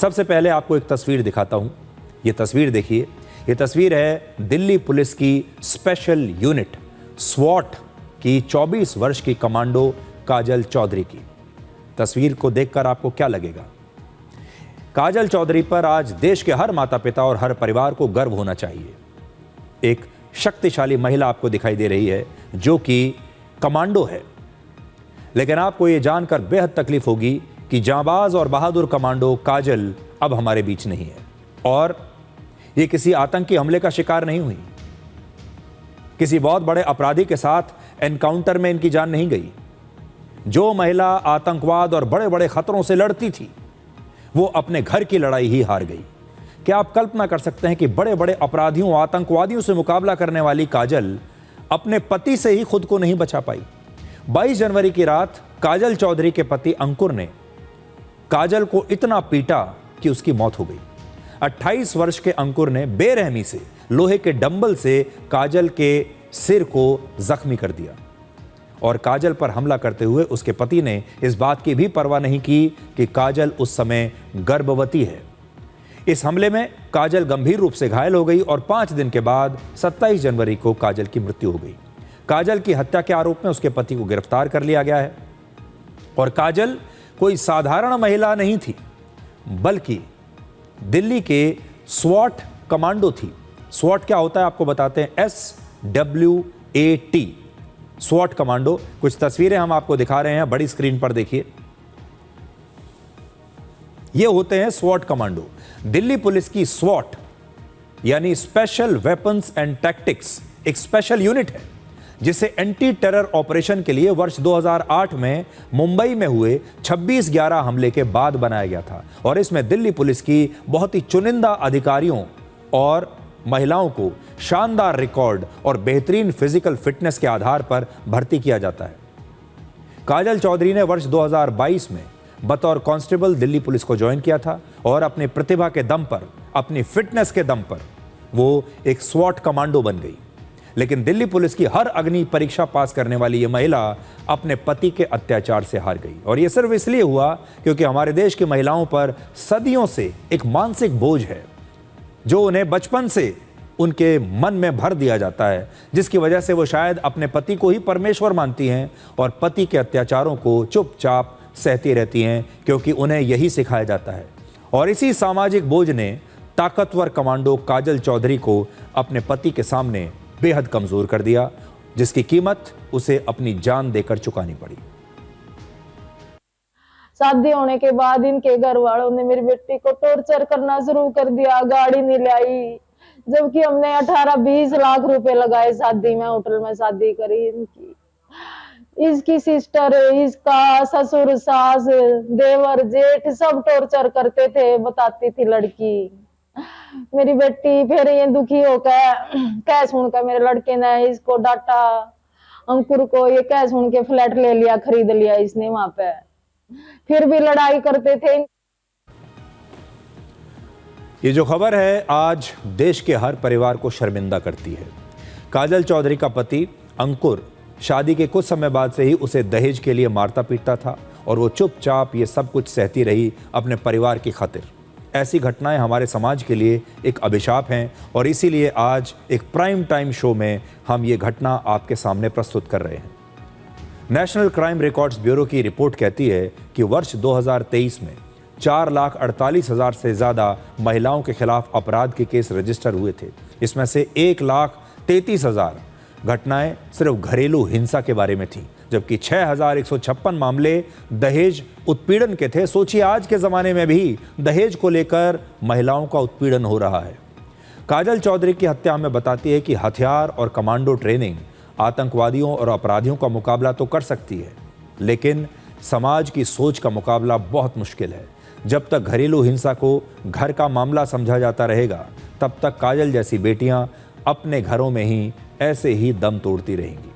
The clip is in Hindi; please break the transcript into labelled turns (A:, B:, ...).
A: सबसे पहले आपको एक तस्वीर दिखाता हूं। ये तस्वीर देखिए। ये तस्वीर है दिल्ली पुलिस की स्पेशल यूनिट स्वॉट की 24 वर्ष की कमांडो काजल चौधरी की। तस्वीर को देखकर आपको क्या लगेगा? काजल चौधरी पर आज देश के हर माता पिता और हर परिवार को गर्व होना चाहिए। एक शक्तिशाली महिला आपको दिखाई दे रही है जो कि कमांडो है, लेकिन आपको यह जानकर बेहद तकलीफ होगी कि जांबाज और बहादुर कमांडो काजल अब हमारे बीच नहीं है और ये किसी आतंकी हमले का शिकार नहीं हुई, किसी बहुत बड़े अपराधी के साथ एनकाउंटर में इनकी जान नहीं गई। जो महिला आतंकवाद और बड़े बड़े खतरों से लड़ती थी वो अपने घर की लड़ाई ही हार गई। क्या आप कल्पना कर सकते हैं कि बड़े बड़े अपराधियों आतंकवादियों से मुकाबला करने वाली काजल अपने पति से ही खुद को नहीं बचा पाई। 22 जनवरी की रात काजल चौधरी के पति अंकुर ने काजल को इतना पीटा कि उसकी मौत हो गई। 28 वर्ष के अंकुर ने बेरहमी से लोहे के डंबल से काजल के सिर को जख्मी कर दिया और काजल पर हमला करते हुए उसके पति ने इस बात की भी परवाह नहीं की कि काजल उस समय गर्भवती है। इस हमले में काजल गंभीर रूप से घायल हो गई और 5 दिन के बाद 27 जनवरी को काजल की मृत्यु हो गई। काजल की हत्या के आरोप में उसके पति को गिरफ्तार कर लिया गया है और काजल कोई साधारण महिला नहीं थी, बल्कि दिल्ली के स्वॉट कमांडो थी। स्वॉट क्या होता है आपको बताते हैं। SWAT स्वॉट कमांडो। कुछ तस्वीरें हम आपको दिखा रहे हैं, बड़ी स्क्रीन पर देखिए। ये होते हैं स्वॉट कमांडो। दिल्ली पुलिस की स्वॉट यानी स्पेशल वेपन्स एंड टैक्टिक्स एक स्पेशल यूनिट है जिसे एंटी टेरर ऑपरेशन के लिए वर्ष 2008 में मुंबई में हुए 26/11 हमले के बाद बनाया गया था और इसमें दिल्ली पुलिस की बहुत ही चुनिंदा अधिकारियों और महिलाओं को शानदार रिकॉर्ड और बेहतरीन फिजिकल फिटनेस के आधार पर भर्ती किया जाता है। काजल चौधरी ने वर्ष 2022 में बतौर कांस्टेबल दिल्ली पुलिस को ज्वाइन किया था और अपनी प्रतिभा के दम पर, अपनी फिटनेस के दम पर वो एक स्वॉट कमांडो बन गई। लेकिन दिल्ली पुलिस की हर अग्नि परीक्षा पास करने वाली ये महिला अपने पति के अत्याचार से हार गई और ये सिर्फ इसलिए हुआ क्योंकि हमारे देश की महिलाओं पर सदियों से एक मानसिक बोझ है जो उन्हें बचपन से उनके मन में भर दिया जाता है, जिसकी वजह से वो शायद अपने पति को ही परमेश्वर मानती हैं और पति के अत्याचारों को चुपचाप सहती रहती हैं क्योंकि उन्हें यही सिखाया जाता है। और इसी सामाजिक बोझ ने ताकतवर कमांडो काजल चौधरी को अपने पति के सामने बेहद कमजोर कर दिया, जिसकी कीमत उसे अपनी जान देकर चुकानी पड़ी।
B: शादी होने के बाद इनके घर वालों ने मेरी बेटी को टॉर्चर करना शुरू कर दिया। गाड़ी नहीं लाई, जबकि हमने 18-20 लाख रुपए लगाए शादी में। होटल में शादी करी इनकी। इसकी सिस्टर, इसका ससुर, सास, देवर, जेठ सब टॉर्चर करते थे, बताती थी लड़की। मेरी बेटी फिर ये दुखी होकर कह सुनकर मेरे लड़के ने इसको डांटा। अंकुर को ये कह सुन के फ्लैट ले लिया, खरीद लिया इसने वहां पे। फिर भी लड़ाई करते थे।
A: ये जो खबर है आज देश के हर परिवार को शर्मिंदा करती है। काजल चौधरी का पति अंकुर शादी के कुछ समय बाद से ही उसे दहेज के लिए मारता पीटता था और वो चुपचाप ये सब कुछ सहती रही अपने परिवार की खातिर। ऐसी घटनाएं हमारे समाज के लिए एक अभिशाप हैं और इसीलिए आज एक प्राइम टाइम शो में हम ये घटना आपके सामने प्रस्तुत कर रहे हैं। नेशनल क्राइम रिकॉर्ड्स ब्यूरो की रिपोर्ट कहती है कि वर्ष 2023 में 4,48,000 से ज़्यादा महिलाओं के खिलाफ अपराध के केस रजिस्टर हुए थे। इसमें से 1,33,000 घटनाएं सिर्फ घरेलू हिंसा के बारे में थी, जबकि 6,156 मामले दहेज उत्पीड़न के थे। सोचिए आज के ज़माने में भी दहेज को लेकर महिलाओं का उत्पीड़न हो रहा है। काजल चौधरी की हत्या हमें बताती है कि हथियार और कमांडो ट्रेनिंग आतंकवादियों और अपराधियों का मुकाबला तो कर सकती है, लेकिन समाज की सोच का मुकाबला बहुत मुश्किल है। जब तक घरेलू हिंसा को घर का मामला समझा जाता रहेगा, तब तक काजल जैसी बेटियां अपने घरों में ही ऐसे ही दम तोड़ती रहेंगी।